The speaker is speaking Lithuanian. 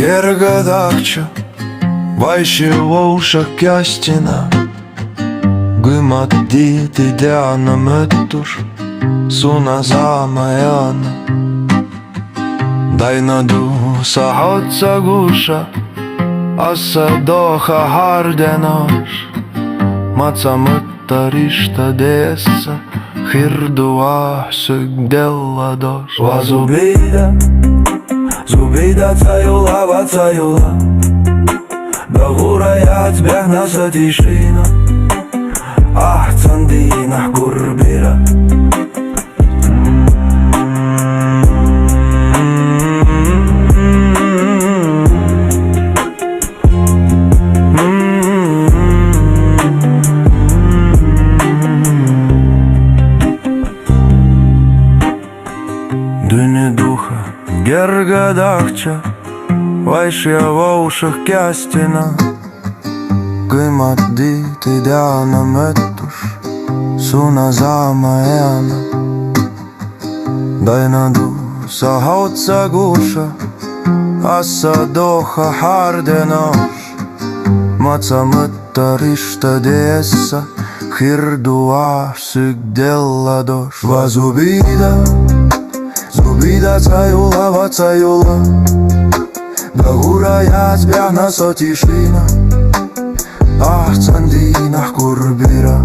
Gergadakça vaihtuvuussa kästinä, Gymatti teana möttus suna saamajana. Dainadu sahotsa gusha, assa doha hardenos, matsa mõttarista deessa, hirdua sygdellados. Zubida цаюла, вацаюла, Дагурая цбягна сатишина, Ах, цандина гурбира. Дыни духа Gergadakça vaihtuvuussa kästinä, Gymatti teana möttus suna saamajana. Dainadu sahotsa gusha, assa doha hardenos, matsa mõttarista deessa, hirdua sygdellados. Zubida цаюла, вацаюла, Дагурая цбягна сатишина, Ах, цандина гурбира.